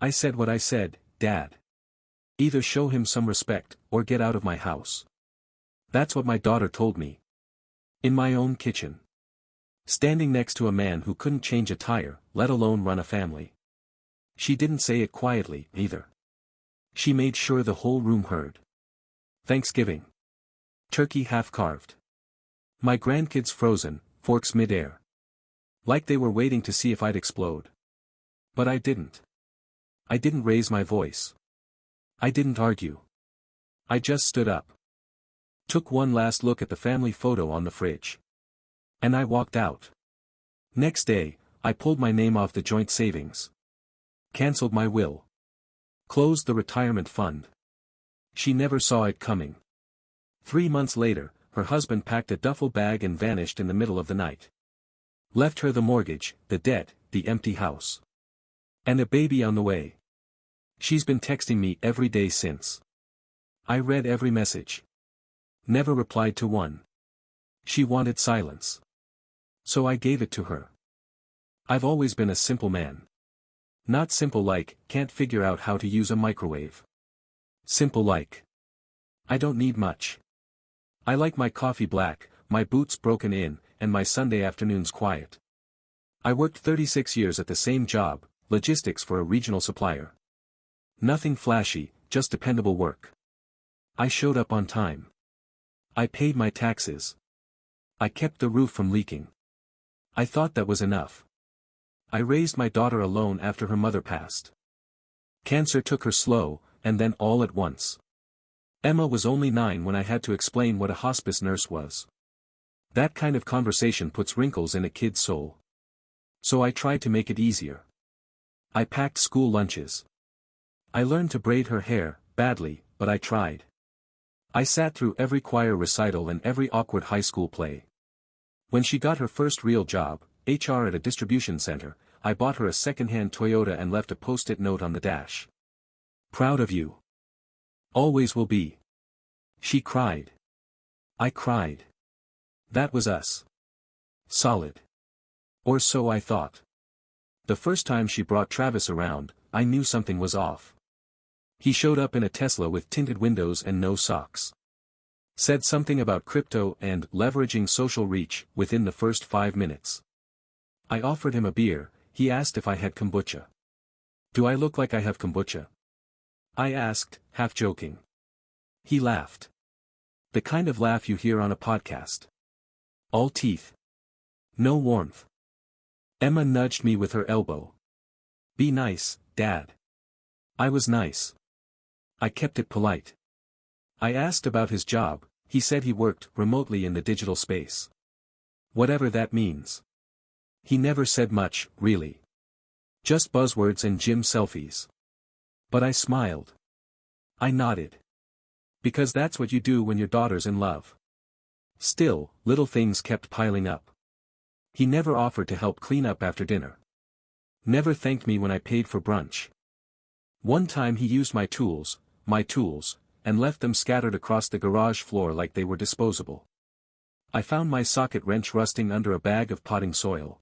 I said what I said, Dad. Either show him some respect, or get out of my house. That's what my daughter told me. In my own kitchen. Standing next to a man who couldn't change a tire, let alone run a family. She didn't say it quietly, either. She made sure the whole room heard. Thanksgiving. Turkey half carved. My grandkids frozen, forks mid-air. Like they were waiting to see if I'd explode. But I didn't. I didn't raise my voice. I didn't argue. I just stood up. Took one last look at the family photo on the fridge. And I walked out. Next day, I pulled my name off the joint savings. Cancelled my will. Closed the retirement fund. She never saw it coming. 3 months later, her husband packed a duffel bag and vanished in the middle of the night. Left her the mortgage, the debt, the empty house. And a baby on the way. She's been texting me every day since. I read every message. Never replied to one. She wanted silence. So I gave it to her. I've always been a simple man. Not simple like, can't figure out how to use a microwave. Simple like, I don't need much. I like my coffee black, my boots broken in, and my Sunday afternoons quiet. I worked 36 years at the same job, logistics for a regional supplier. Nothing flashy, just dependable work. I showed up on time. I paid my taxes. I kept the roof from leaking. I thought that was enough. I raised my daughter alone after her mother passed. Cancer took her slow, and then all at once. Emma was only 9 when I had to explain what a hospice nurse was. That kind of conversation puts wrinkles in a kid's soul. So I tried to make it easier. I packed school lunches. I learned to braid her hair, badly, but I tried. I sat through every choir recital and every awkward high school play. When she got her first real job, HR at a distribution center, I bought her a second-hand Toyota and left a post-it note on the dash. Proud of you. Always will be. She cried. I cried. That was us. Solid. Or so I thought. The first time she brought Travis around, I knew something was off. He showed up in a Tesla with tinted windows and no socks. Said something about crypto and leveraging social reach within the first 5 minutes. I offered him a beer. He asked if I had kombucha. Do I look like I have kombucha? I asked, half joking. He laughed. The kind of laugh you hear on a podcast. All teeth. No warmth. Emma nudged me with her elbow. Be nice, Dad. I was nice. I kept it polite. I asked about his job. He said he worked remotely in the digital space. Whatever that means. He never said much, really. Just buzzwords and gym selfies. But I smiled. I nodded. Because that's what you do when your daughter's in love. Still, little things kept piling up. He never offered to help clean up after dinner. Never thanked me when I paid for brunch. One time he used my tools, and left them scattered across the garage floor like they were disposable. I found my socket wrench rusting under a bag of potting soil.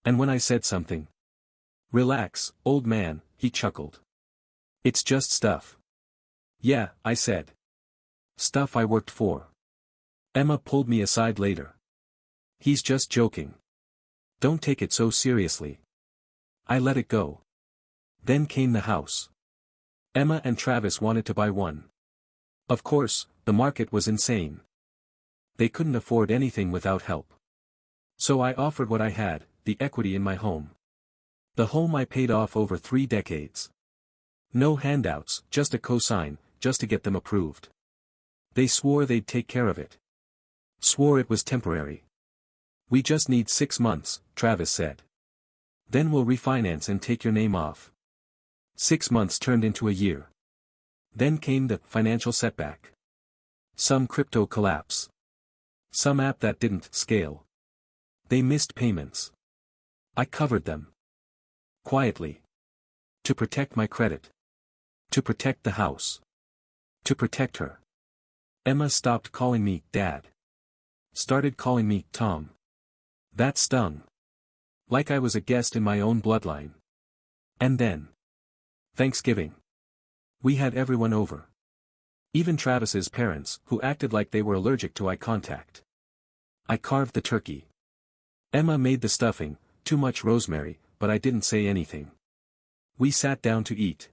And when I said something, "Relax, old man," he chuckled. It's just stuff. Yeah, I said. Stuff I worked for. Emma pulled me aside later. He's just joking. Don't take it so seriously. I let it go. Then came the house. Emma and Travis wanted to buy one. Of course, the market was insane. They couldn't afford anything without help. So I offered what I had, the equity in my home. The home I paid off over 3 decades. No handouts, just a cosign, just to get them approved. They swore they'd take care of it. Swore it was temporary. We just need 6 months, Travis said. Then we'll refinance and take your name off. 6 months turned into a year. Then came the financial setback. Some crypto collapse. Some app that didn't scale. They missed payments. I covered them. Quietly. To protect my credit. To protect the house. To protect her. Emma stopped calling me Dad. Started calling me Tom. That stung. Like I was a guest in my own bloodline. And then. Thanksgiving. We had everyone over. Even Travis's parents, who acted like they were allergic to eye contact. I carved the turkey. Emma made the stuffing, too much rosemary, but I didn't say anything. We sat down to eat.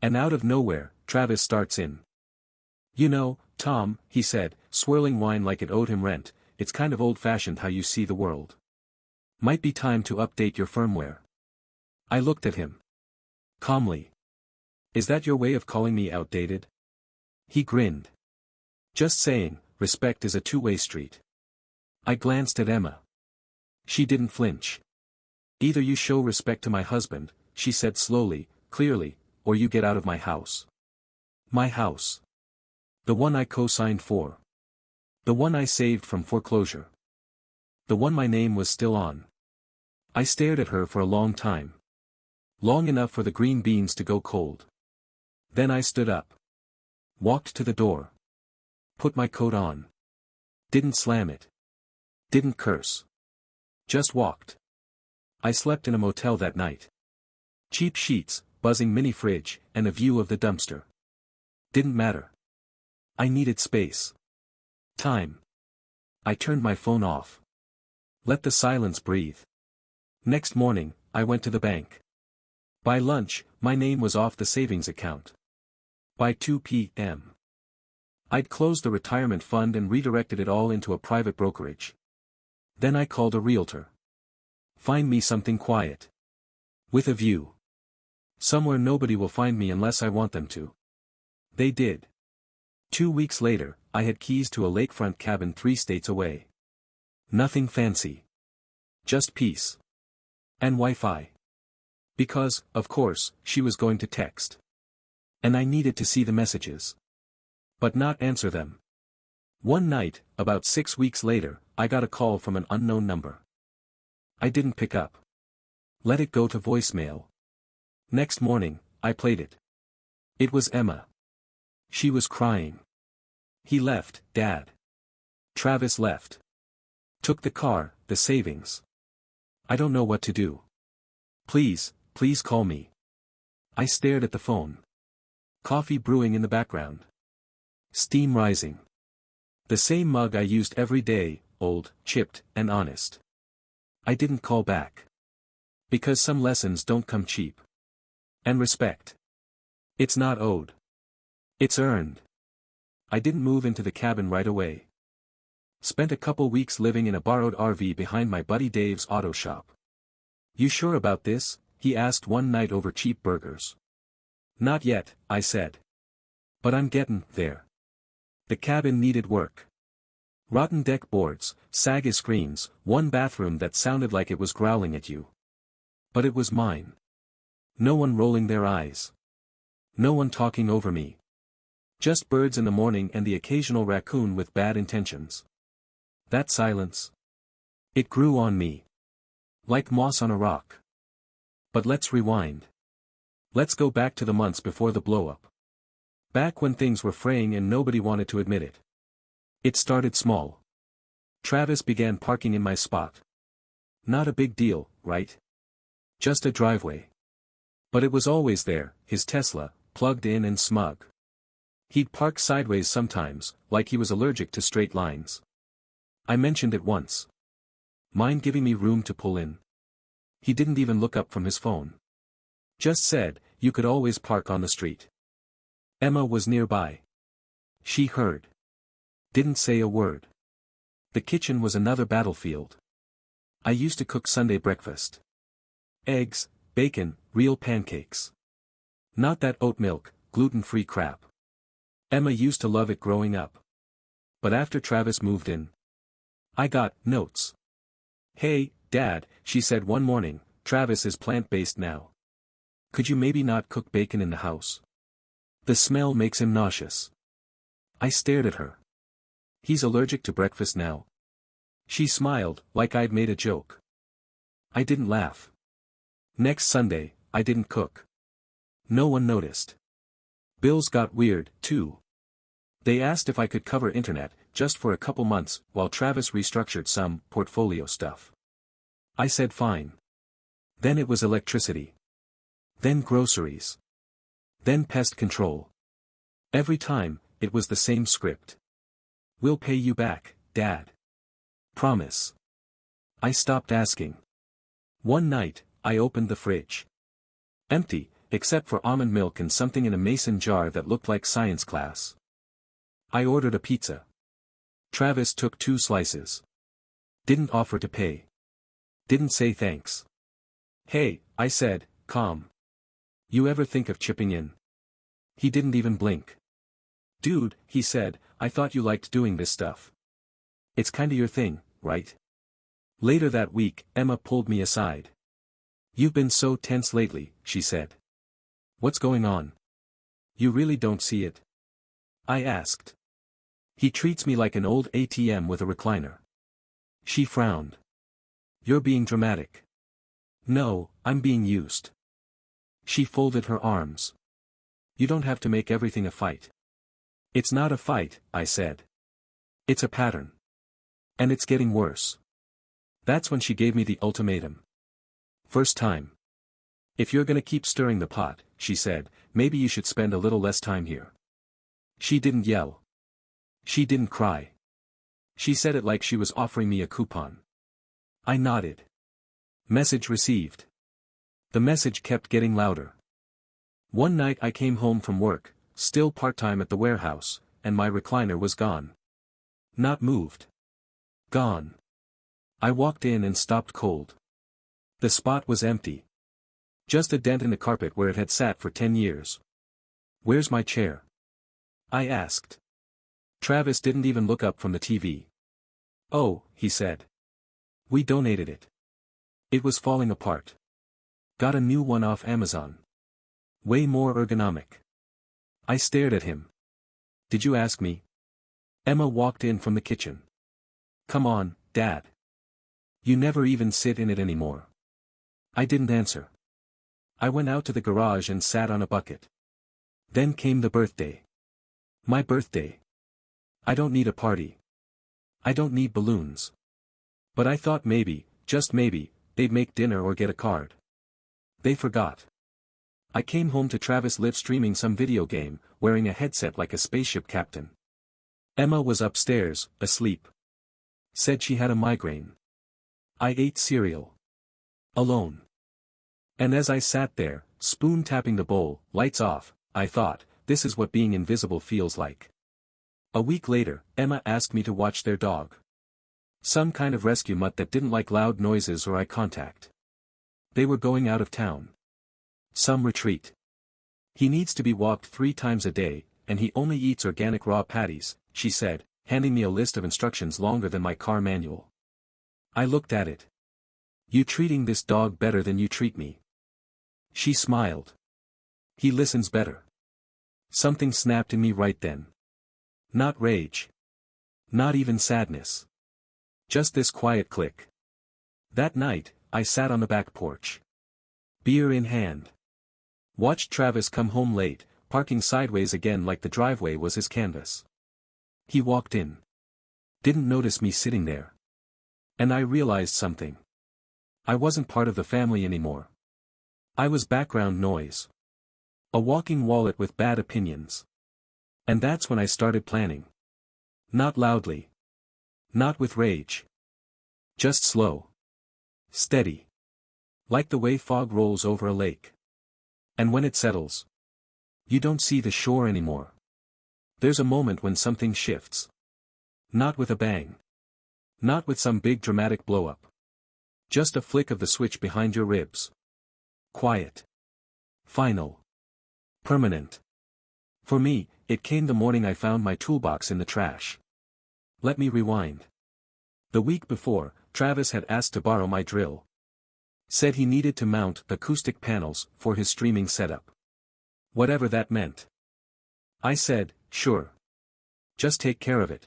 And out of nowhere, Travis starts in. "You know, Tom," he said, swirling wine like it owed him rent, "it's kind of old-fashioned how you see the world. Might be time to update your firmware." I looked at him. Calmly. "Is that your way of calling me outdated?" He grinned. "Just saying, respect is a two-way street." I glanced at Emma. She didn't flinch. "Either you show respect to my husband," she said slowly, clearly, "or you get out of my house." My house. The one I co-signed for. The one I saved from foreclosure. The one my name was still on. I stared at her for a long time. Long enough for the green beans to go cold. Then I stood up. Walked to the door. Put my coat on. Didn't slam it. Didn't curse. Just walked. I slept in a motel that night. Cheap sheets, buzzing mini fridge, and a view of the dumpster. Didn't matter. I needed space. Time. I turned my phone off. Let the silence breathe. Next morning, I went to the bank. By lunch, my name was off the savings account. By 2 p.m. I'd closed the retirement fund and redirected it all into a private brokerage. Then I called a realtor. Find me something quiet. With a view. Somewhere nobody will find me unless I want them to. They did. 2 weeks later, I had keys to a lakefront cabin 3 states away. Nothing fancy. Just peace. And Wi-Fi. Because, of course, she was going to text. And I needed to see the messages. But not answer them. One night, about 6 weeks later, I got a call from an unknown number. I didn't pick up. Let it go to voicemail. Next morning, I played it. It was Emma. She was crying. "He left, Dad. Travis left. Took the car, the savings. I don't know what to do. Please, please call me." I stared at the phone. Coffee brewing in the background. Steam rising. The same mug I used every day, old, chipped, and honest. I didn't call back. Because some lessons don't come cheap. And respect. It's not owed. It's earned. I didn't move into the cabin right away. Spent a couple weeks living in a borrowed RV behind my buddy Dave's auto shop. "You sure about this?" he asked one night over cheap burgers. "Not yet," I said. "But I'm getting there." The cabin needed work. Rotten deck boards, sag screens, one bathroom that sounded like it was growling at you. But it was mine. No one rolling their eyes. No one talking over me. Just birds in the morning and the occasional raccoon with bad intentions. That silence. It grew on me. Like moss on a rock. But let's rewind. Let's go back to the months before the blow-up. Back when things were fraying and nobody wanted to admit it. It started small. Travis began parking in my spot. Not a big deal, right? Just a driveway. But it was always there, his Tesla, plugged in and smug. He'd park sideways sometimes, like he was allergic to straight lines. I mentioned it once. "Mind giving me room to pull in?" He didn't even look up from his phone. Just said, "You could always park on the street." Emma was nearby. She heard. Didn't say a word. The kitchen was another battlefield. I used to cook Sunday breakfast. Eggs, bacon, real pancakes. Not that oat milk, gluten-free crap. Emma used to love it growing up. But after Travis moved in, I got notes. "Hey, Dad," she said one morning, "Travis is plant-based now. Could you maybe not cook bacon in the house? The smell makes him nauseous." I stared at her. "He's allergic to breakfast now?" She smiled, like I'd made a joke. I didn't laugh. Next Sunday, I didn't cook. No one noticed. Bills got weird, too. They asked if I could cover internet, just for a couple months, while Travis restructured some portfolio stuff. I said fine. Then it was electricity. Then groceries. Then pest control. Every time, it was the same script. We'll pay you back, Dad. Promise. I stopped asking. One night, I opened the fridge. Empty, except for almond milk and something in a mason jar that looked like science class. I ordered a pizza. Travis took 2 slices. Didn't offer to pay. Didn't say thanks. Hey, I said, calm. You ever think of chipping in? He didn't even blink. Dude, he said, I thought you liked doing this stuff. It's kinda your thing, right? Later that week, Emma pulled me aside. You've been so tense lately, she said. What's going on? You really don't see it? I asked. He treats me like an old ATM with a recliner. She frowned. You're being dramatic. No, I'm being used. She folded her arms. You don't have to make everything a fight. It's not a fight, I said. It's a pattern. And it's getting worse. That's when she gave me the ultimatum. First time. If you're gonna keep stirring the pot, she said, maybe you should spend a little less time here. She didn't yell. She didn't cry. She said it like she was offering me a coupon. I nodded. Message received. The message kept getting louder. One night I came home from work, still part-time at the warehouse, and my recliner was gone. Not moved. Gone. I walked in and stopped cold. The spot was empty. Just a dent in the carpet where it had sat for 10 years. Where's my chair? I asked. Travis didn't even look up from the TV. Oh, he said. We donated it. It was falling apart. Got a new one off Amazon. Way more ergonomic. I stared at him. Did you ask me? Emma walked in from the kitchen. Come on, Dad. You never even sit in it anymore. I didn't answer. I went out to the garage and sat on a bucket. Then came the birthday. My birthday. I don't need a party. I don't need balloons. But I thought maybe, just maybe, they'd make dinner or get a card. They forgot. I came home to Travis live streaming some video game, wearing a headset like a spaceship captain. Emma was upstairs, asleep. Said she had a migraine. I ate cereal. Alone. And as I sat there, spoon tapping the bowl, lights off, I thought, this is what being invisible feels like. A week later, Emma asked me to watch their dog. Some kind of rescue mutt that didn't like loud noises or eye contact. They were going out of town. Some retreat. He needs to be walked 3 times a day, and he only eats organic raw patties, she said, handing me a list of instructions longer than my car manual. I looked at it. You treating this dog better than you treat me. She smiled. He listens better. Something snapped in me right then. Not rage. Not even sadness. Just this quiet click. That night, I sat on the back porch. Beer in hand. Watched Travis come home late, parking sideways again like the driveway was his canvas. He walked in. Didn't notice me sitting there. And I realized something. I wasn't part of the family anymore. I was background noise. A walking wallet with bad opinions. And that's when I started planning. Not loudly. Not with rage. Just slow. Steady. Like the way fog rolls over a lake. And when it settles, you don't see the shore anymore. There's a moment when something shifts. Not with a bang. Not with some big dramatic blow-up. Just a flick of the switch behind your ribs. Quiet. Final. Permanent. For me, it came the morning I found my toolbox in the trash. Let me rewind. The week before, Travis had asked to borrow my drill. Said he needed to mount acoustic panels for his streaming setup. Whatever that meant. I said, sure. Just take care of it.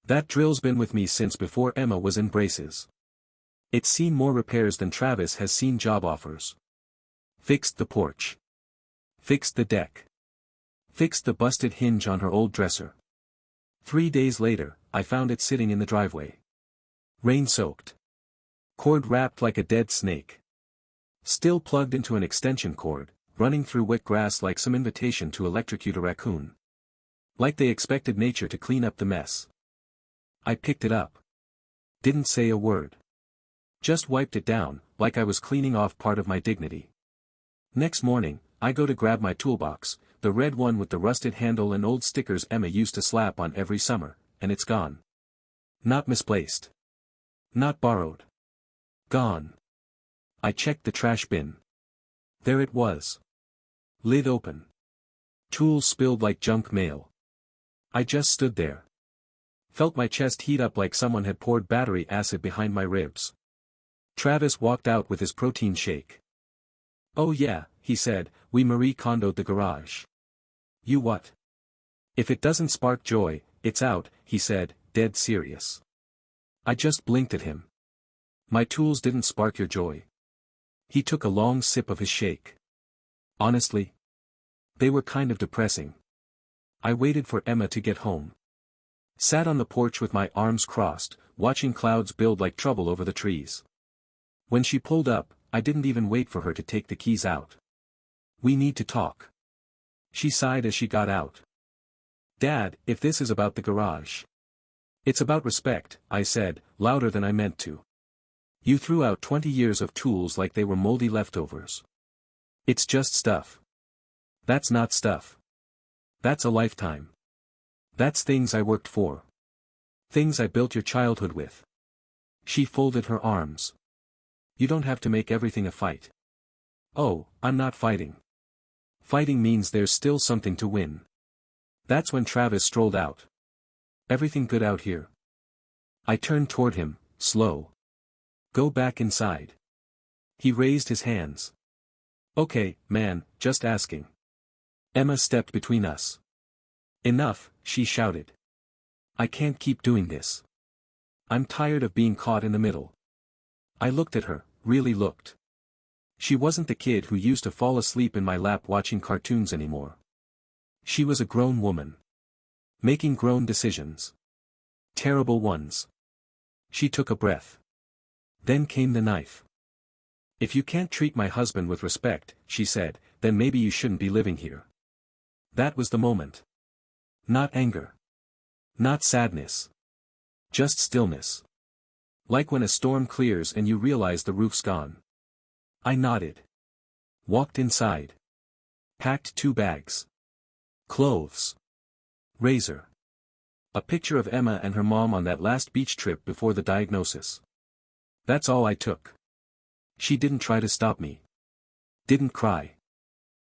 That drill's been with me since before Emma was in braces. It's seen more repairs than Travis has seen job offers. Fixed the porch. Fixed the deck. Fixed the busted hinge on her old dresser. 3 days later, I found it sitting in the driveway. Rain-soaked. Cord wrapped like a dead snake. Still plugged into an extension cord, running through wet grass like some invitation to electrocute a raccoon. Like they expected nature to clean up the mess. I picked it up. Didn't say a word. Just wiped it down, like I was cleaning off part of my dignity. Next morning, I go to grab my toolbox, the red one with the rusted handle and old stickers Emma used to slap on every summer, and it's gone. Not misplaced. Not borrowed. Gone. I checked the trash bin. There it was. Lid open. Tools spilled like junk mail. I just stood there. Felt my chest heat up like someone had poured battery acid behind my ribs. Travis walked out with his protein shake. "Oh yeah," he said, "we Marie Kondo'd the garage." "You what?" "If it doesn't spark joy, it's out," he said, dead serious. I just blinked at him. "My tools didn't spark your joy." He took a long sip of his shake. "Honestly? They were kind of depressing." I waited for Emma to get home. Sat on the porch with my arms crossed, watching clouds build like trouble over the trees. When she pulled up, I didn't even wait for her to take the keys out. "We need to talk." She sighed as she got out. "Dad, if this is about the garage." "It's about respect," I said, louder than I meant to. "You threw out 20 years of tools like they were moldy leftovers. It's just stuff." "That's not stuff. That's a lifetime. That's things I worked for. Things I built your childhood with." She folded her arms. "You don't have to make everything a fight." "Oh, I'm not fighting. Fighting means there's still something to win." That's when Travis strolled out. "Everything good out here?" I turned toward him, slow. "Go back inside." He raised his hands. "Okay, man, just asking." Emma stepped between us. "Enough," she shouted. "I can't keep doing this. I'm tired of being caught in the middle." I looked at her, really looked. She wasn't the kid who used to fall asleep in my lap watching cartoons anymore. She was a grown woman. Making grown decisions. Terrible ones. She took a breath. Then came the knife. "If you can't treat my husband with respect," she said, "then maybe you shouldn't be living here." That was the moment. Not anger. Not sadness. Just stillness. Like when a storm clears and you realize the roof's gone. I nodded. Walked inside. Packed 2 bags. Clothes. Razor. A picture of Emma and her mom on that last beach trip before the diagnosis. That's all I took. She didn't try to stop me. Didn't cry.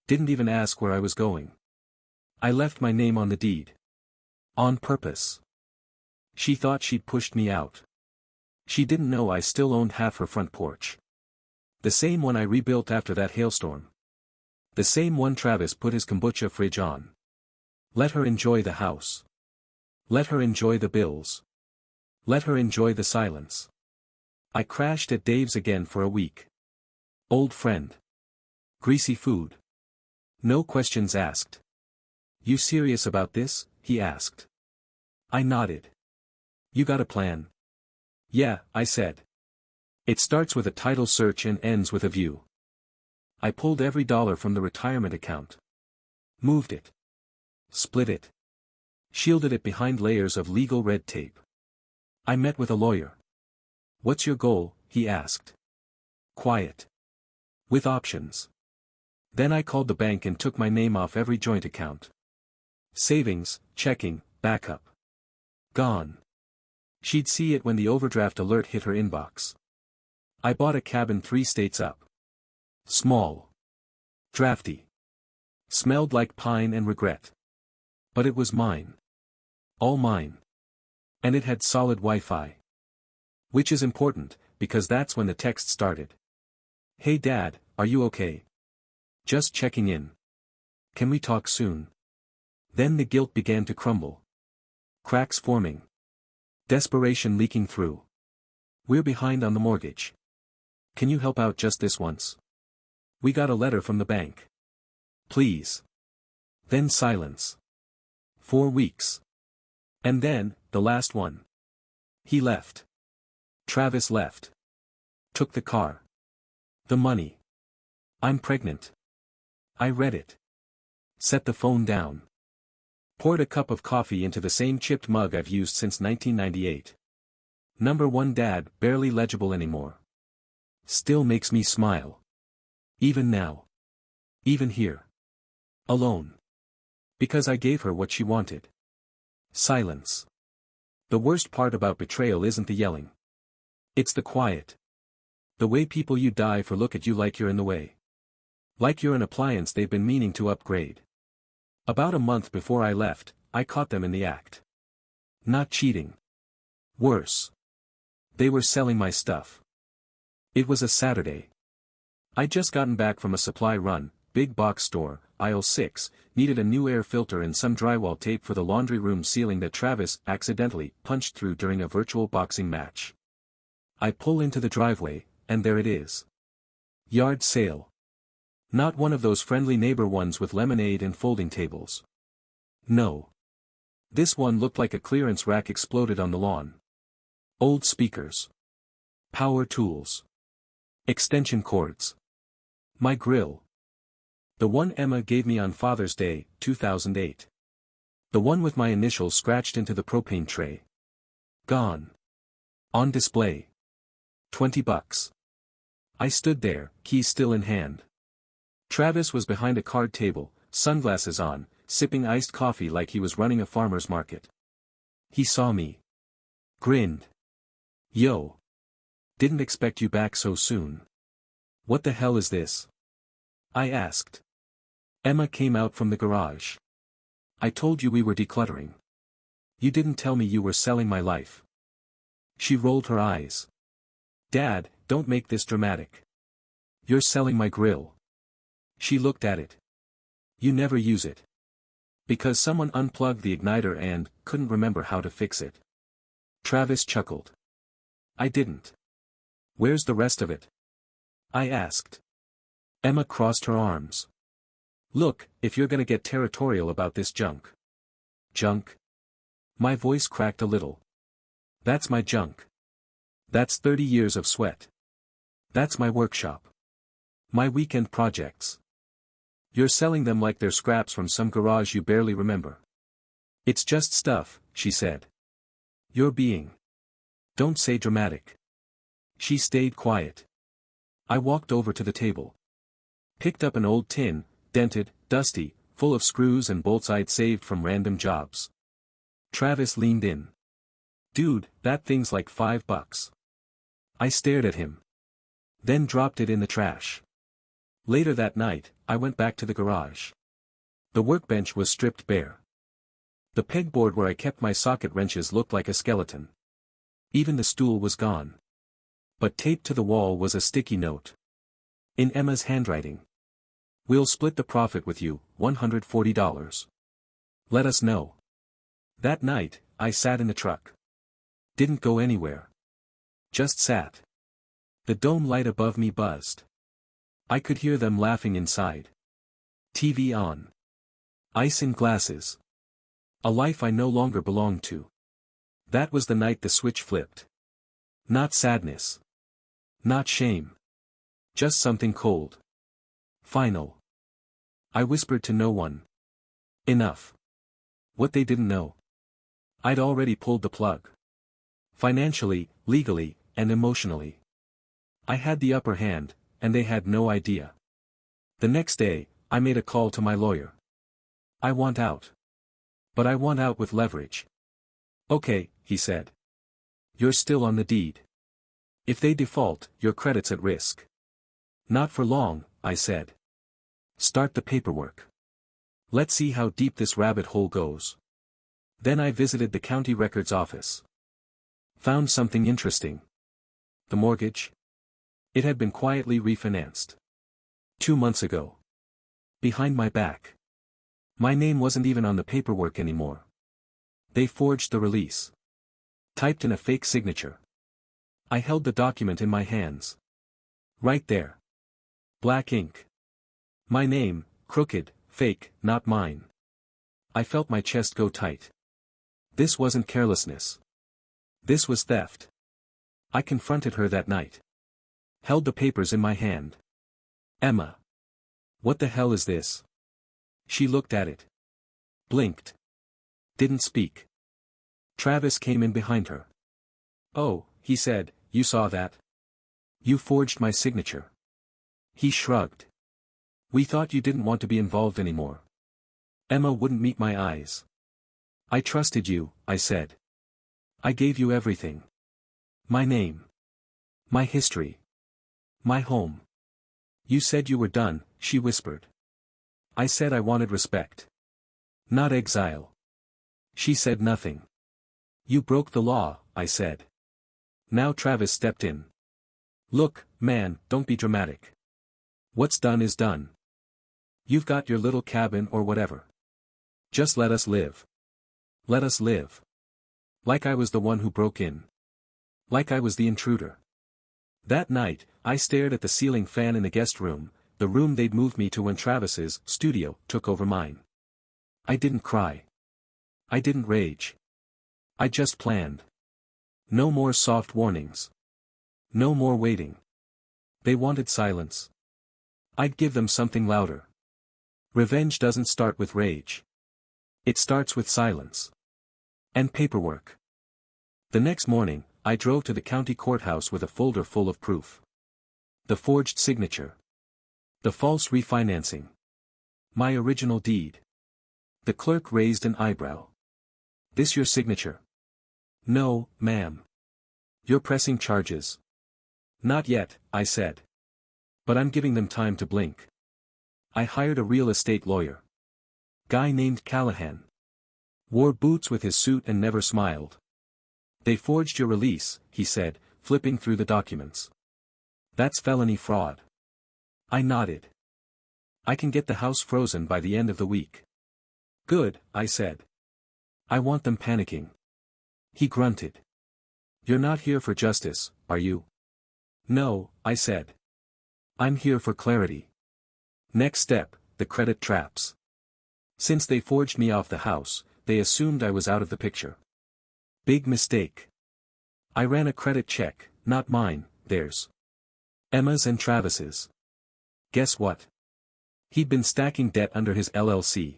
Didn't even ask where I was going. I left my name on the deed. On purpose. She thought she'd pushed me out. She didn't know I still owned half her front porch. The same one I rebuilt after that hailstorm. The same one Travis put his kombucha fridge on. Let her enjoy the house. Let her enjoy the bills. Let her enjoy the silence. I crashed at Dave's again for a week. Old friend. Greasy food. No questions asked. "You serious about this?" he asked. I nodded. "You got a plan?" "Yeah," I said. "It starts with a title search and ends with a view." I pulled every dollar from the retirement account. Moved it. Split it. Shielded it behind layers of legal red tape. I met with a lawyer. "What's your goal?" he asked. Quiet. With options. Then I called the bank and took my name off every joint account. Savings, checking, backup. Gone. She'd see it when the overdraft alert hit her inbox. I bought a cabin 3 states up. Small. Drafty. Smelled like pine and regret. But it was mine. All mine. And it had solid Wi-Fi. Which is important, because that's when the text started. "Hey Dad, are you okay? Just checking in. Can we talk soon?" Then the guilt began to crumble. Cracks forming. Desperation leaking through. "We're behind on the mortgage. Can you help out just this once? We got a letter from the bank. Please." Then silence. 4 weeks. And then, the last one. He left. Travis left. Took the car. The money. "I'm pregnant." I read it. Set the phone down. Poured a cup of coffee into the same chipped mug I've used since 1998. Number 1 dad, barely legible anymore. Still makes me smile. Even now. Even here. Alone. Because I gave her what she wanted. Silence. The worst part about betrayal isn't the yelling. It's the quiet. The way people you die for look at you like you're in the way. Like you're an appliance they've been meaning to upgrade. About a month before I left, I caught them in the act. Not cheating. Worse. They were selling my stuff. It was a Saturday. I'd just gotten back from a supply run, big box store, aisle 6, needed a new air filter and some drywall tape for the laundry room ceiling that Travis accidentally punched through during a virtual boxing match. I pull into the driveway, and there it is. Yard sale. Not one of those friendly neighbor ones with lemonade and folding tables. No. This one looked like a clearance rack exploded on the lawn. Old speakers. Power tools. Extension cords. My grill. The one Emma gave me on Father's Day, 2008. The one with my initials scratched into the propane tray. Gone. On display. $20. I stood there, keys still in hand. Travis was behind a card table, sunglasses on, sipping iced coffee like he was running a farmer's market. He saw me. Grinned. Yo. Didn't expect you back so soon. What the hell is this? I asked. Emma came out from the garage. I told you we were decluttering. You didn't tell me you were selling my life. She rolled her eyes. Dad, don't make this dramatic. You're selling my grill. She looked at it. You never use it. Because someone unplugged the igniter and couldn't remember how to fix it. Travis chuckled. I didn't. Where's the rest of it? I asked. Emma crossed her arms. Look, if you're gonna get territorial about this junk. Junk? My voice cracked a little. That's my junk. That's 30 years of sweat. That's my workshop. My weekend projects. You're selling them like they're scraps from some garage you barely remember. It's just stuff, she said. You're being. Don't say dramatic. She stayed quiet. I walked over to the table. Picked up an old tin, dented, dusty, full of screws and bolts I'd saved from random jobs. Travis leaned in. Dude, that thing's like $5. I stared at him. Then dropped it in the trash. Later that night, I went back to the garage. The workbench was stripped bare. The pegboard where I kept my socket wrenches looked like a skeleton. Even the stool was gone. But taped to the wall was a sticky note. In Emma's handwriting. We'll split the profit with you, $140. Let us know. That night, I sat in the truck. Didn't go anywhere. Just sat. The dome light above me buzzed. I could hear them laughing inside. TV on. Ice in glasses. A life I no longer belonged to. That was the night the switch flipped. Not sadness. Not shame. Just something cold. Final. I whispered to no one. Enough. What they didn't know. I'd already pulled the plug. Financially, legally, and emotionally. I had the upper hand, and they had no idea. The next day, I made a call to my lawyer. I want out. But I want out with leverage. Okay, he said. You're still on the deed. If they default, your credit's at risk. Not for long, I said. Start the paperwork. Let's see how deep this rabbit hole goes. Then I visited the county records office. Found something interesting. The mortgage? It had been quietly refinanced. 2 months ago. Behind my back. My name wasn't even on the paperwork anymore. They forged the release. Typed in a fake signature. I held the document in my hands. Right there. Black ink. My name, crooked, fake, not mine. I felt my chest go tight. This wasn't carelessness. This was theft. I confronted her that night. Held the papers in my hand. Emma. What the hell is this? She looked at it. Blinked. Didn't speak. Travis came in behind her. Oh, he said, you saw that? You forged my signature. He shrugged. We thought you didn't want to be involved anymore. Emma wouldn't meet my eyes. I trusted you, I said. I gave you everything. My name. My history. My home. You said you were done, she whispered. I said I wanted respect. Not exile. She said nothing. You broke the law, I said. Now Travis stepped in. Look, man, don't be dramatic. What's done is done. You've got your little cabin or whatever. Just let us live. Let us live. Like I was the one who broke in. Like I was the intruder. That night, I stared at the ceiling fan in the guest room, the room they'd moved me to when Travis's studio took over mine. I didn't cry. I didn't rage. I just planned. No more soft warnings. No more waiting. They wanted silence. I'd give them something louder. Revenge doesn't start with rage. It starts with silence. And paperwork. The next morning, I drove to the county courthouse with a folder full of proof. The forged signature. The false refinancing. My original deed. The clerk raised an eyebrow. This your signature? No, ma'am. You're pressing charges. Not yet, I said. But I'm giving them time to blink. I hired a real estate lawyer. Guy named Callahan. Wore boots with his suit and never smiled. They forged your release, he said, flipping through the documents. That's felony fraud. I nodded. I can get the house frozen by the end of the week. Good, I said. I want them panicking. He grunted. You're not here for justice, are you? No, I said. I'm here for clarity. Next step, the credit traps. Since they forged me off the house, they assumed I was out of the picture. Big mistake. I ran a credit check, not mine, theirs. Emma's and Travis's. Guess what? He'd been stacking debt under his LLC.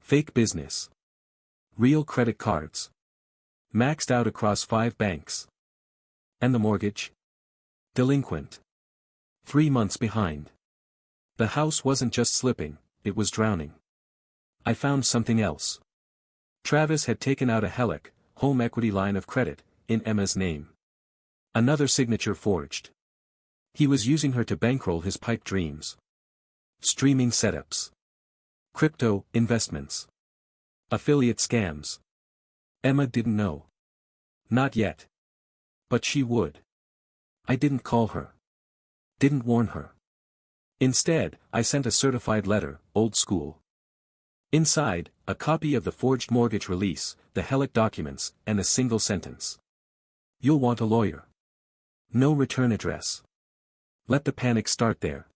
Fake business. Real credit cards. Maxed out across 5 banks. And the mortgage? Delinquent. 3 months behind. The house wasn't just slipping, it was drowning. I found something else. Travis had taken out a HELOC, home equity line of credit, in Emma's name. Another signature forged. He was using her to bankroll his pipe dreams. Streaming setups. Crypto investments. Affiliate scams. Emma didn't know. Not yet. But she would. I didn't call her. Didn't warn her. Instead, I sent a certified letter, old school. Inside, a copy of the forged mortgage release, the HELOC documents, and a single sentence. You'll want a lawyer. No return address. Let the panic start there.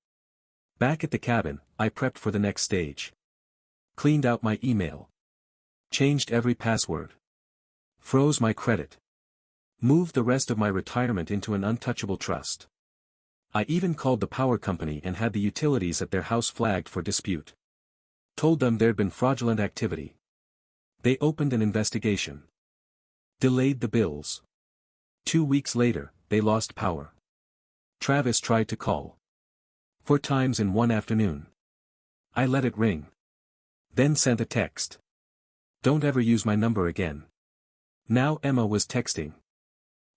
Back at the cabin, I prepped for the next stage. Cleaned out my email. Changed every password. Froze my credit. Moved the rest of my retirement into an untouchable trust. I even called the power company and had the utilities at their house flagged for dispute. Told them there'd been fraudulent activity. They opened an investigation. Delayed the bills. 2 weeks later, they lost power. Travis tried to call. 4 times in one afternoon. I let it ring. Then sent a text. Don't ever use my number again. Now Emma was texting.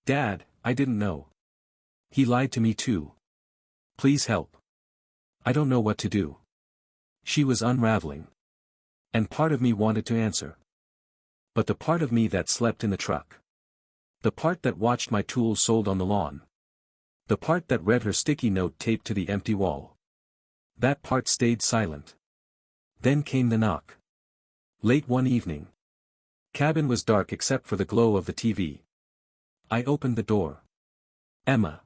Dad, I didn't know. He lied to me too. Please help. I don't know what to do. She was unraveling. And part of me wanted to answer. But the part of me that slept in the truck. The part that watched my tools sold on the lawn. The part that read her sticky note taped to the empty wall. That part stayed silent. Then came the knock. Late one evening. Cabin was dark except for the glow of the TV. I opened the door. Emma.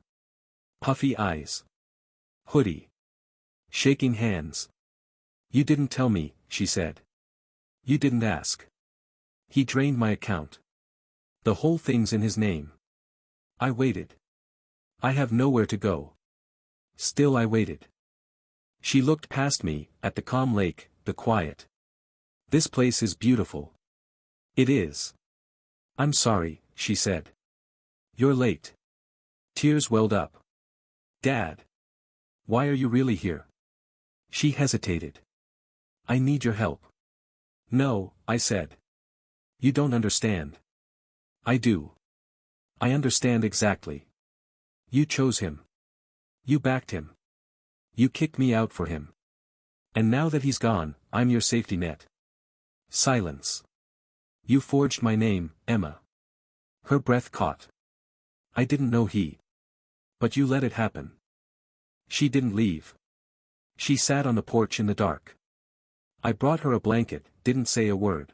Puffy eyes. Hoodie. Shaking hands. You didn't tell me, she said. You didn't ask. He drained my account. The whole thing's in his name. I waited. I have nowhere to go. Still I waited. She looked past me, at the calm lake, the quiet. This place is beautiful. It is. I'm sorry, she said. You're late. Tears welled up. Dad. Why are you really here? She hesitated. I need your help. No, I said. You don't understand. I do. I understand exactly. You chose him. You backed him. You kicked me out for him. And now that he's gone, I'm your safety net. Silence. You forged my name, Emma. Her breath caught. I didn't know he. But you let it happen. She didn't leave. She sat on the porch in the dark. I brought her a blanket, didn't say a word.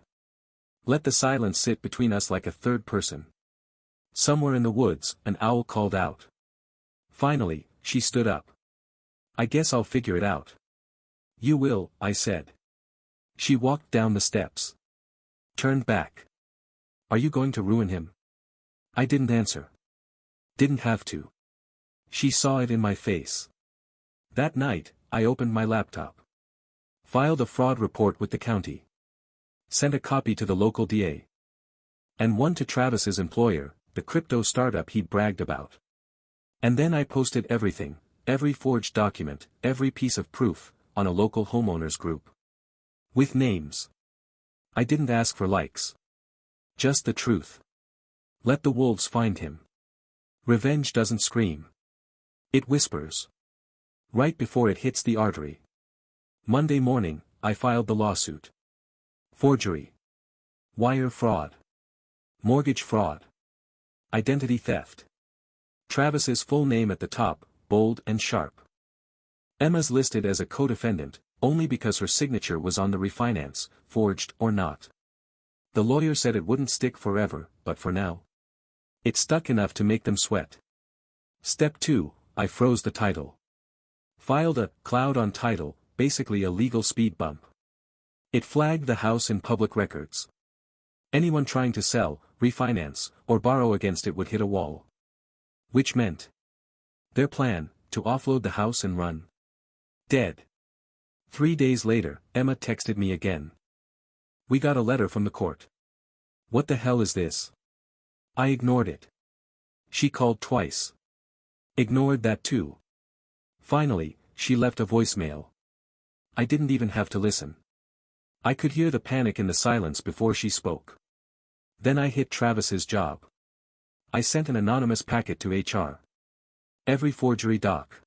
Let the silence sit between us like a third person. Somewhere in the woods, an owl called out. Finally, she stood up. I guess I'll figure it out. You will, I said. She walked down the steps. Turned back. Are you going to ruin him? I didn't answer. Didn't have to. She saw it in my face. That night, I opened my laptop. Filed a fraud report with the county. Sent a copy to the local DA. And one to Travis's employer, the crypto startup he'd bragged about. And then I posted everything, every forged document, every piece of proof, on a local homeowners group. With names. I didn't ask for likes. Just the truth. Let the wolves find him. Revenge doesn't scream. It whispers. Right before it hits the artery. Monday morning, I filed the lawsuit. Forgery. Wire fraud. Mortgage fraud. Identity theft. Travis's full name at the top, bold and sharp. Emma's listed as a co-defendant, only because her signature was on the refinance, forged or not. The lawyer said it wouldn't stick forever, but for now. It stuck enough to make them sweat. Step 2, I froze the title. Filed a cloud on title, basically a legal speed bump. It flagged the house in public records. Anyone trying to sell, refinance, or borrow against it would hit a wall. Which meant their plan, to offload the house and run. Dead. 3 days later, Emma texted me again. We got a letter from the court. What the hell is this? I ignored it. She called twice. Ignored that too. Finally, she left a voicemail. I didn't even have to listen. I could hear the panic in the silence before she spoke. Then I hit Travis's job. I sent an anonymous packet to HR. Every forgery doc.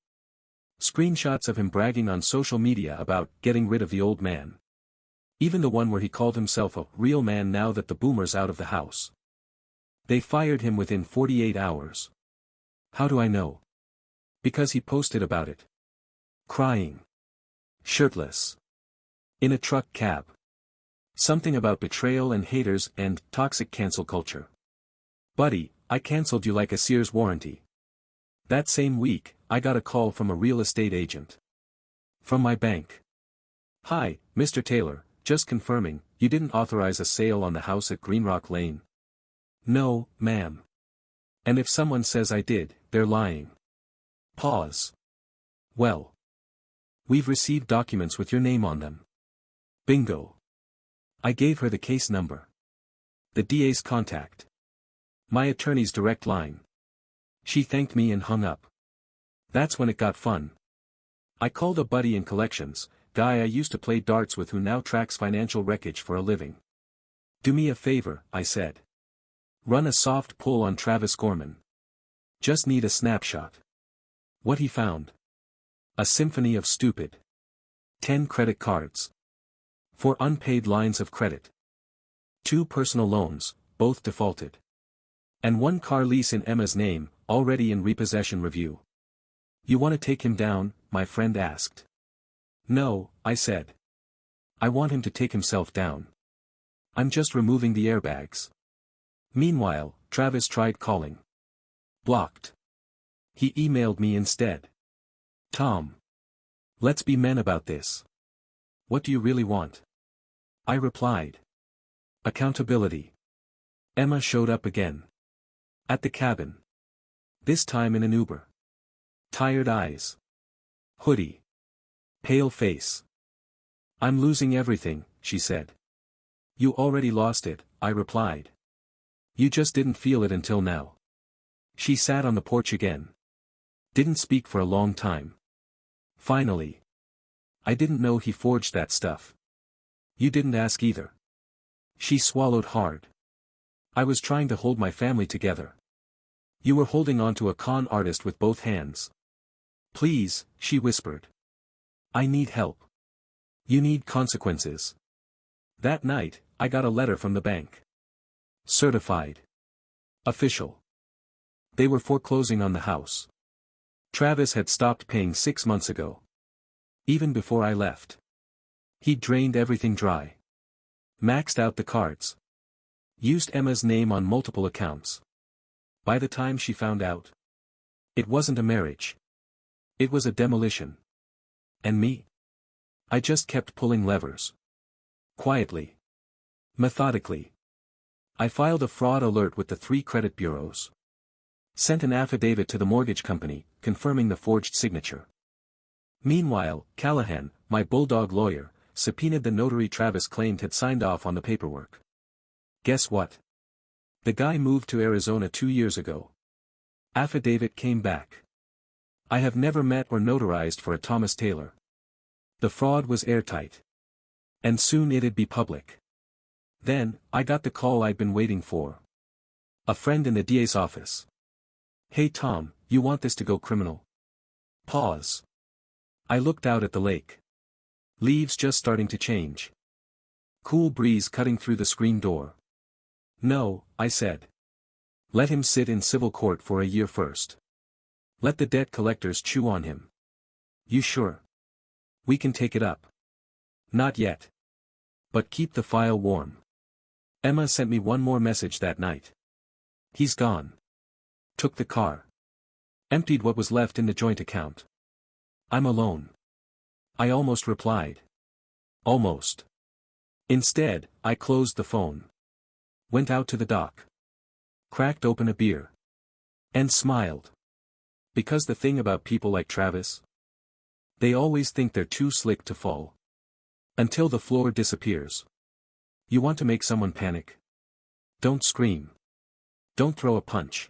Screenshots of him bragging on social media about getting rid of the old man. Even the one where he called himself a real man now that the boomer's out of the house. They fired him within 48 hours. How do I know? Because he posted about it. Crying. Shirtless. In a truck cab. Something about betrayal and haters and toxic cancel culture. Buddy, I canceled you like a Sears warranty. That same week, I got a call from a real estate agent. From my bank. Hi, Mr. Taylor, just confirming, you didn't authorize a sale on the house at Greenrock Lane. No, ma'am. And if someone says I did, they're lying. Pause. Well. We've received documents with your name on them. Bingo. I gave her the case number. The DA's contact. My attorney's direct line. She thanked me and hung up. That's when it got fun. I called a buddy in collections, guy I used to play darts with who now tracks financial wreckage for a living. Do me a favor, I said. Run a soft pull on Travis Gorman. Just need a snapshot. What he found. A symphony of stupid. 10 credit cards. 4 unpaid lines of credit. 2 personal loans, both defaulted. And 1 car lease in Emma's name, already in repossession review. You want to take him down? My friend asked. No, I said. I want him to take himself down. I'm just removing the airbags. Meanwhile, Travis tried calling. Blocked. He emailed me instead. Tom. Let's be men about this. What do you really want? I replied. Accountability. Emma showed up again. At the cabin. This time in an Uber. Tired eyes. Hoodie. Pale face. I'm losing everything, she said. You already lost it, I replied. You just didn't feel it until now. She sat on the porch again. Didn't speak for a long time. Finally. I didn't know he forged that stuff. You didn't ask either. She swallowed hard. I was trying to hold my family together. You were holding on to a con artist with both hands. Please, she whispered. I need help. You need consequences. That night, I got a letter from the bank. Certified. Official. They were foreclosing on the house. Travis had stopped paying 6 months ago. Even before I left. He'd drained everything dry. Maxed out the cards. Used Emma's name on multiple accounts. By the time she found out, it wasn't a marriage. It was a demolition. And me? I just kept pulling levers. Quietly. Methodically. I filed a fraud alert with the 3 credit bureaus. Sent an affidavit to the mortgage company, confirming the forged signature. Meanwhile, Callahan, my bulldog lawyer, subpoenaed the notary Travis claimed had signed off on the paperwork. Guess what? The guy moved to Arizona 2 years ago. Affidavit came back. I have never met or notarized for a Thomas Taylor. The fraud was airtight. And soon it'd be public. Then, I got the call I'd been waiting for. A friend in the DA's office. Hey Tom, you want this to go criminal? Pause. I looked out at the lake. Leaves just starting to change. Cool breeze cutting through the screen door. No, I said. Let him sit in civil court for a year first. Let the debt collectors chew on him. You sure? We can take it up. Not yet. But keep the file warm. Emma sent me one more message that night. He's gone. Took the car. Emptied what was left in the joint account. I'm alone. I almost replied. Almost. Instead, I closed the phone. Went out to the dock. Cracked open a beer. And smiled. Because the thing about people like Travis? They always think they're too slick to fall. Until the floor disappears. You want to make someone panic? Don't scream. Don't throw a punch.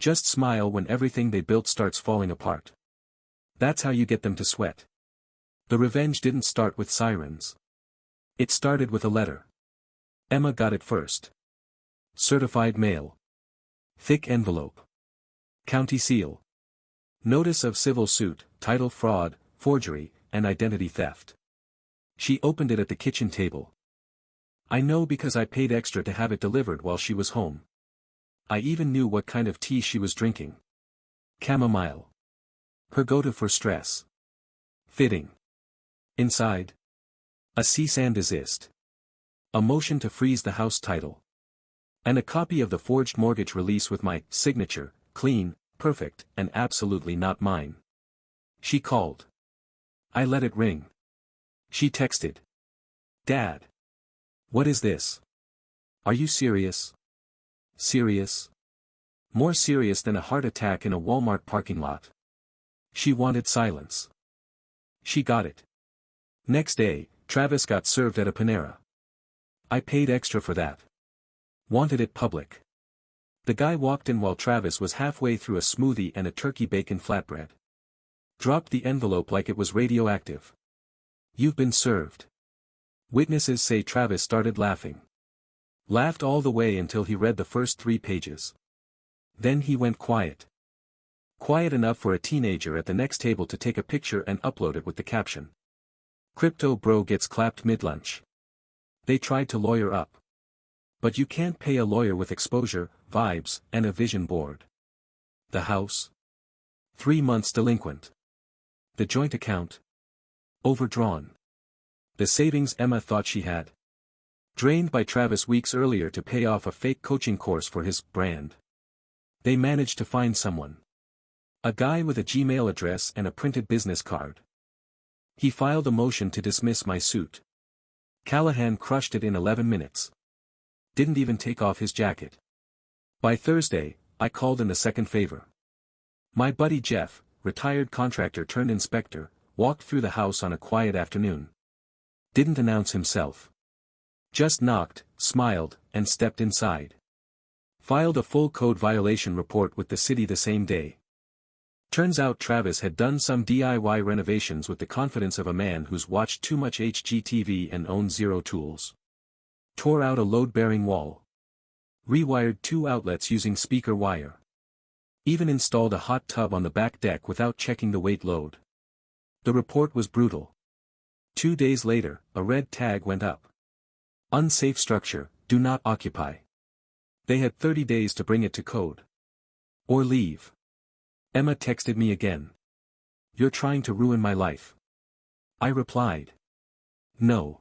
Just smile when everything they built starts falling apart. That's how you get them to sweat. The revenge didn't start with sirens. It started with a letter. Emma got it first. Certified mail. Thick envelope. County seal. Notice of civil suit, title fraud, forgery, and identity theft. She opened it at the kitchen table. I know because I paid extra to have it delivered while she was home. I even knew what kind of tea she was drinking. Chamomile. Her go-to for stress. Fitting. Inside. A cease and desist. A motion to freeze the house title. And a copy of the forged mortgage release with my signature, clean, perfect, and absolutely not mine. She called. I let it ring. She texted. Dad. What is this? Are you serious? Serious? More serious than a heart attack in a Walmart parking lot. She wanted silence. She got it. Next day, Travis got served at a Panera. I paid extra for that. Wanted it public. The guy walked in while Travis was halfway through a smoothie and a turkey bacon flatbread. Dropped the envelope like it was radioactive. You've been served. Witnesses say Travis started laughing. Laughed all the way until he read the first 3 pages. Then he went quiet. Quiet enough for a teenager at the next table to take a picture and upload it with the caption. Crypto bro gets clapped mid-lunch. They tried to lawyer up. But you can't pay a lawyer with exposure, vibes, and a vision board. The house? 3 months delinquent. The joint account? Overdrawn. The savings Emma thought she had. Drained by Travis weeks earlier to pay off a fake coaching course for his brand. They managed to find someone. A guy with a Gmail address and a printed business card. He filed a motion to dismiss my suit. Callahan crushed it in 11 minutes. Didn't even take off his jacket. By Thursday, I called in the second favor. My buddy Jeff, retired contractor turned inspector, walked through the house on a quiet afternoon. Didn't announce himself. Just knocked, smiled, and stepped inside. Filed a full code violation report with the city the same day. Turns out Travis had done some DIY renovations with the confidence of a man who's watched too much HGTV and owns zero tools. Tore out a load-bearing wall. Rewired 2 outlets using speaker wire. Even installed a hot tub on the back deck without checking the weight load. The report was brutal. 2 days later, a red tag went up. Unsafe structure, do not occupy. They had 30 days to bring it to code. Or leave. Emma texted me again. You're trying to ruin my life. I replied. No.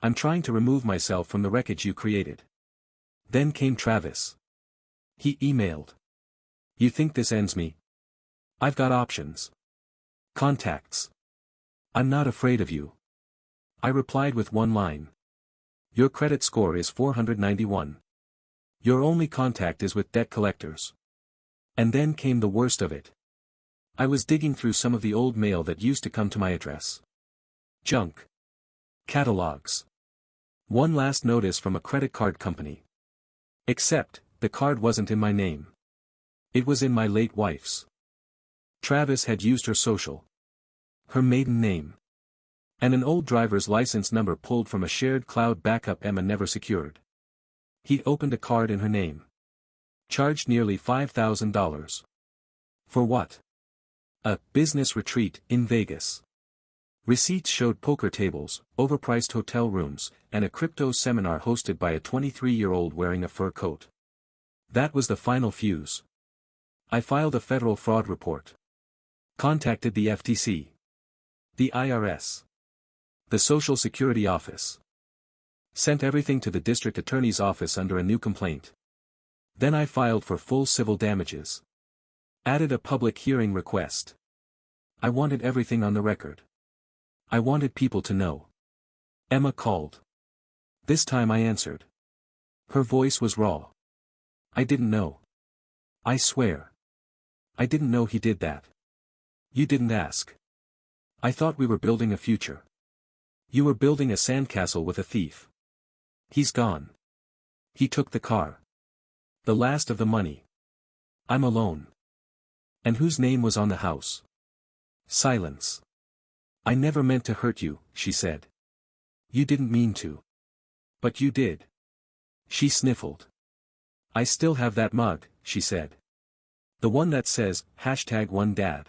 I'm trying to remove myself from the wreckage you created. Then came Travis. He emailed. You think this ends me? I've got options. Contacts. I'm not afraid of you. I replied with one line. Your credit score is 491. Your only contact is with debt collectors. And then came the worst of it. I was digging through some of the old mail that used to come to my address. Junk. Catalogs. One last notice from a credit card company. Except, the card wasn't in my name. It was in my late wife's. Travis had used her social. Her maiden name. And an old driver's license number pulled from a shared cloud backup Emma never secured. He'd opened a card in her name. Charged nearly $5,000. For what? A business retreat in Vegas. Receipts showed poker tables, overpriced hotel rooms, and a crypto seminar hosted by a 23-year-old wearing a fur coat. That was the final fuse. I filed a federal fraud report. Contacted the FTC. The IRS. The Social Security Office. Sent everything to the district attorney's office under a new complaint. Then I filed for full civil damages. Added a public hearing request. I wanted everything on the record. I wanted people to know. Emma called. This time I answered. Her voice was raw. I didn't know. I swear. I didn't know he did that. You didn't ask. I thought we were building a future. You were building a sandcastle with a thief. He's gone. He took the car. The last of the money. I'm alone. And whose name was on the house? Silence. I never meant to hurt you, she said. You didn't mean to. But you did. She sniffled. I still have that mug, she said. The one that says, #OneDad.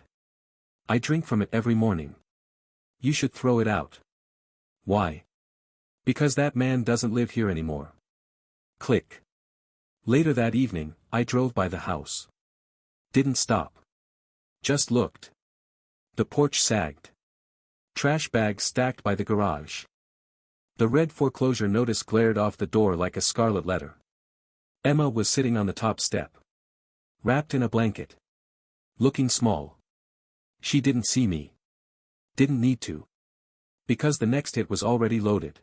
I drink from it every morning. You should throw it out. Why? Because that man doesn't live here anymore. Click. Later that evening, I drove by the house. Didn't stop. Just looked. The porch sagged. Trash bags stacked by the garage. The red foreclosure notice glared off the door like a scarlet letter. Emma was sitting on the top step. Wrapped in a blanket. Looking small. She didn't see me. Didn't need to. Because the next hit was already loaded.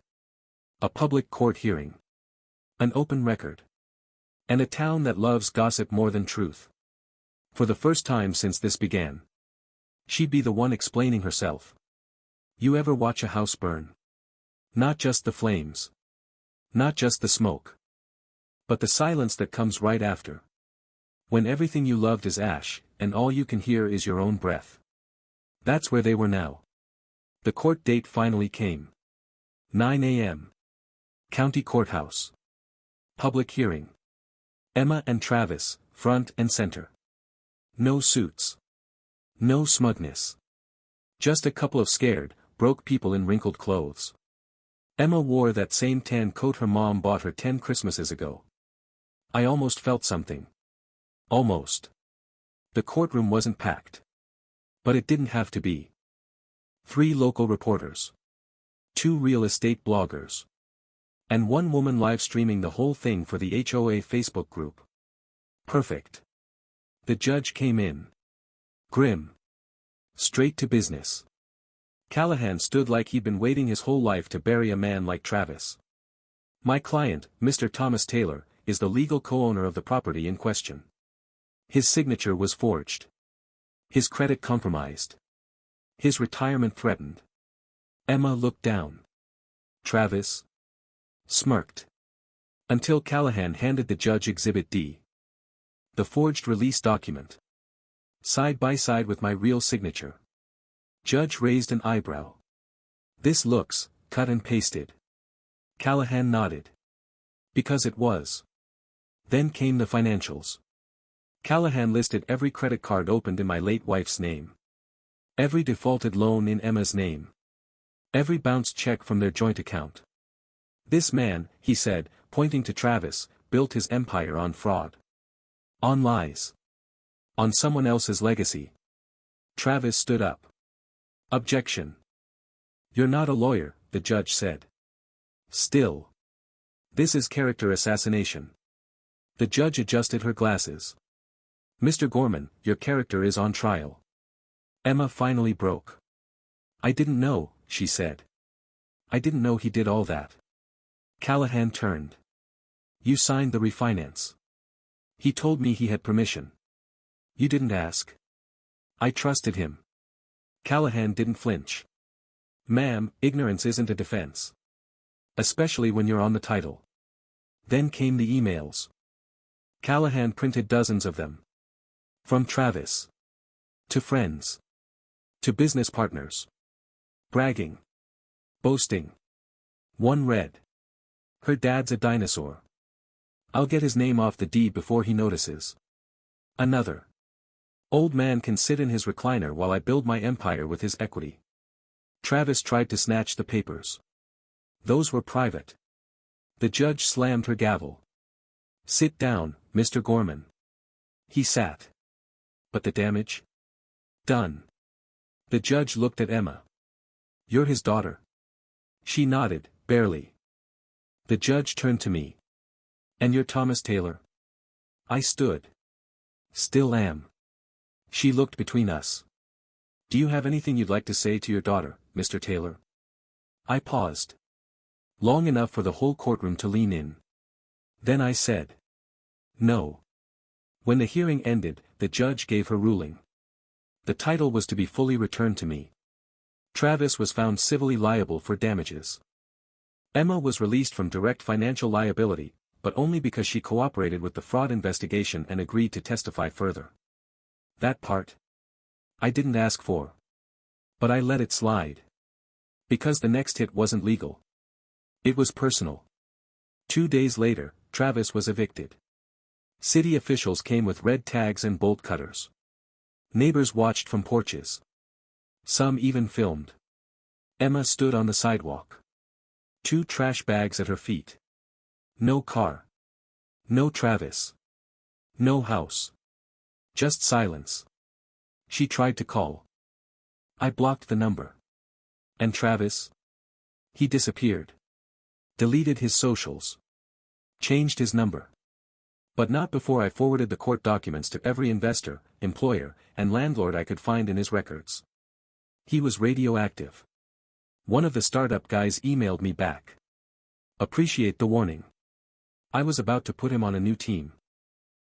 A public court hearing. An open record. And a town that loves gossip more than truth. For the first time since this began. She'd be the one explaining herself. You ever watch a house burn? Not just the flames. Not just the smoke. But the silence that comes right after. When everything you loved is ash, and all you can hear is your own breath. That's where they were now. The court date finally came. 9 a.m. County Courthouse. Public hearing. Emma and Travis, front and center. No suits. No smugness. Just a couple of scared, broke people in wrinkled clothes. Emma wore that same tan coat her mom bought her 10 Christmases ago. I almost felt something. Almost. The courtroom wasn't packed. But it didn't have to be. 3 local reporters. 2 real estate bloggers. And 1 woman live streaming the whole thing for the HOA Facebook group. Perfect. The judge came in. Grim. Straight to business. Callahan stood like he'd been waiting his whole life to bury a man like Travis. My client, Mr. Thomas Taylor, is the legal co-owner of the property in question. His signature was forged. His credit compromised. His retirement threatened. Emma looked down. Travis smirked. Until Callahan handed the judge Exhibit D. The forged release document. Side by side with my real signature. Judge raised an eyebrow. This looks cut and pasted. Callahan nodded. Because it was. Then came the financials. Callahan listed every credit card opened in my late wife's name. Every defaulted loan in Emma's name. Every bounced check from their joint account. This man, he said, pointing to Travis, built his empire on fraud. On lies. On someone else's legacy. Travis stood up. Objection. You're not a lawyer, the judge said. Still. This is character assassination. The judge adjusted her glasses. Mr. Gorman, your character is on trial. Emma finally broke. I didn't know, she said. I didn't know he did all that. Callahan turned. You signed the refinance. He told me he had permission. You didn't ask. I trusted him. Callahan didn't flinch. Ma'am, ignorance isn't a defense. Especially when you're on the title. Then came the emails. Callahan printed dozens of them. From Travis. To friends. To business partners. Bragging. Boasting. One read. Her dad's a dinosaur. I'll get his name off the deed before he notices. Another. Old man can sit in his recliner while I build my empire with his equity. Travis tried to snatch the papers. Those were private. The judge slammed her gavel. Sit down, Mr. Gorman. He sat. But the damage? Done. The judge looked at Emma. You're his daughter. She nodded, barely. The judge turned to me. And you're Thomas Taylor? I stood. Still am. She looked between us. Do you have anything you'd like to say to your daughter, Mr. Taylor? I paused. Long enough for the whole courtroom to lean in. Then I said. No. When the hearing ended, the judge gave her ruling. The title was to be fully returned to me. Travis was found civilly liable for damages. Emma was released from direct financial liability, but only because she cooperated with the fraud investigation and agreed to testify further. That part I didn't ask for. But I let it slide. Because the next hit wasn't legal. It was personal. 2 days later, Travis was evicted. City officials came with red tags and bolt cutters. Neighbors watched from porches. Some even filmed. Emma stood on the sidewalk. 2 trash bags at her feet. No car. No Travis. No house. Just silence. She tried to call. I blocked the number. And Travis? He disappeared. Deleted his socials. Changed his number. But not before I forwarded the court documents to every investor, employer, and landlord I could find in his records. He was radioactive. One of the startup guys emailed me back. Appreciate the warning. I was about to put him on a new team.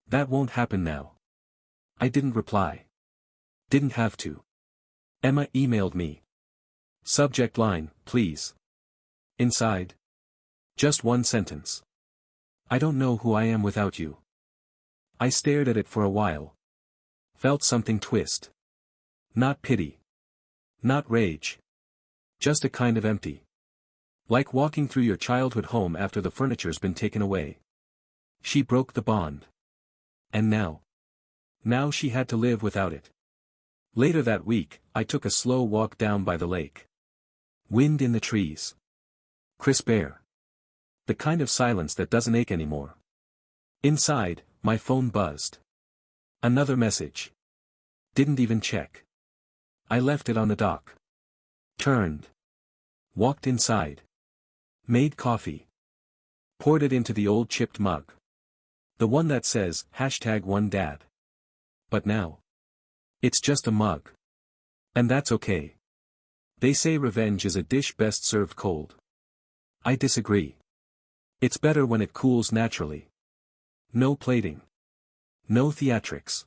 That won't happen now. I didn't reply. Didn't have to. Emma emailed me. Subject line, please. Inside. Just one sentence. I don't know who I am without you. I stared at it for a while. Felt something twist. Not pity. Not rage. Just a kind of empty. Like walking through your childhood home after the furniture's been taken away. She broke the bond. And now? Now she had to live without it. Later that week, I took a slow walk down by the lake. Wind in the trees. Crisp air. The kind of silence that doesn't ache anymore. Inside, my phone buzzed. Another message. Didn't even check. I left it on the dock. Turned. Walked inside. Made coffee. Poured it into the old chipped mug. The one that says, #OneDad. But now. It's just a mug. And that's okay. They say revenge is a dish best served cold. I disagree. It's better when it cools naturally. No plating. No theatrics.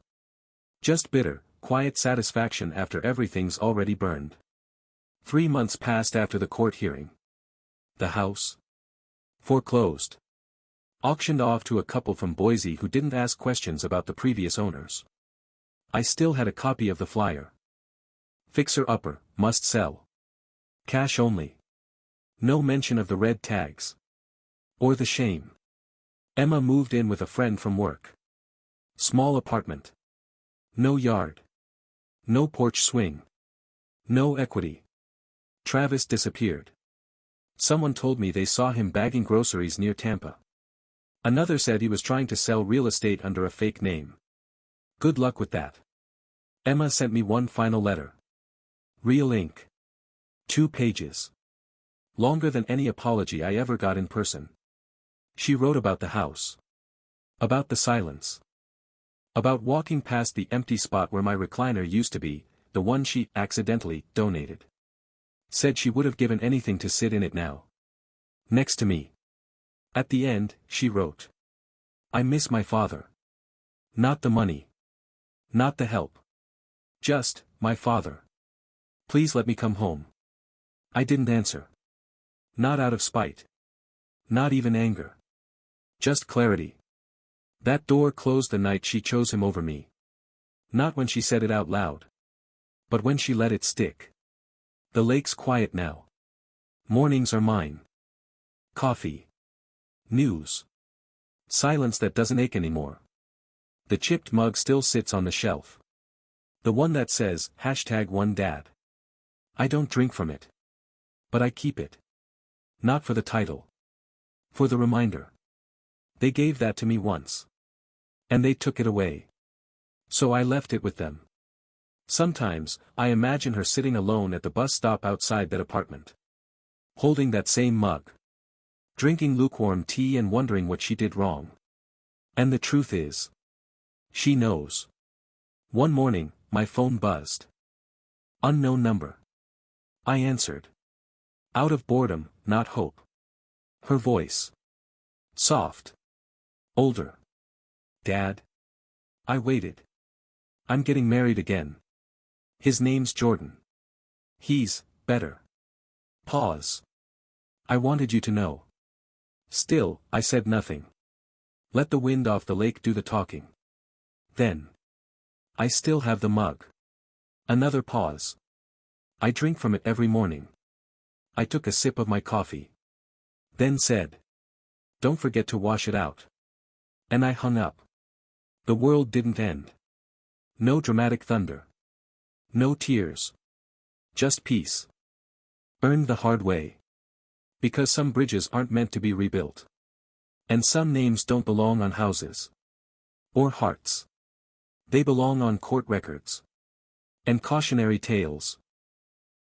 Just bitter, quiet satisfaction after everything's already burned. 3 months passed after the court hearing. The house? Foreclosed. Auctioned off to a couple from Boise who didn't ask questions about the previous owners. I still had a copy of the flyer. Fixer-upper, must sell. Cash only. No mention of the red tags. Or the shame. Emma moved in with a friend from work. Small apartment. No yard. No porch swing. No equity. Travis disappeared. Someone told me they saw him bagging groceries near Tampa. Another said he was trying to sell real estate under a fake name. Good luck with that. Emma sent me one final letter. Real ink. 2 pages. Longer than any apology I ever got in person. She wrote about the house. About the silence. About walking past the empty spot where my recliner used to be, the one she accidentally donated. Said she would have given anything to sit in it now. Next to me. At the end, she wrote. I miss my father. Not the money. Not the help. Just, my father. Please let me come home. I didn't answer. Not out of spite. Not even anger. Just clarity. That door closed the night she chose him over me. Not when she said it out loud. But when she let it stick. The lake's quiet now. Mornings are mine. Coffee. News. Silence that doesn't ache anymore. The chipped mug still sits on the shelf. The one that says, #OneDad. I don't drink from it. But I keep it. Not for the title. For the reminder. They gave that to me once. And they took it away. So I left it with them. Sometimes, I imagine her sitting alone at the bus stop outside that apartment. Holding that same mug. Drinking lukewarm tea and wondering what she did wrong. And the truth is. She knows. One morning, my phone buzzed. Unknown number. I answered. Out of boredom, not hope. Her voice. Soft. Older. Dad? I waited. I'm getting married again. His name's Jordan. He's better. Pause. I wanted you to know. Still, I said nothing. Let the wind off the lake do the talking. Then. I still have the mug. Another pause. I drink from it every morning. I took a sip of my coffee. Then said. Don't forget to wash it out. And I hung up. The world didn't end. No dramatic thunder. No tears. Just peace. Earned the hard way. Because some bridges aren't meant to be rebuilt. And some names don't belong on houses. Or hearts. They belong on court records. And cautionary tales.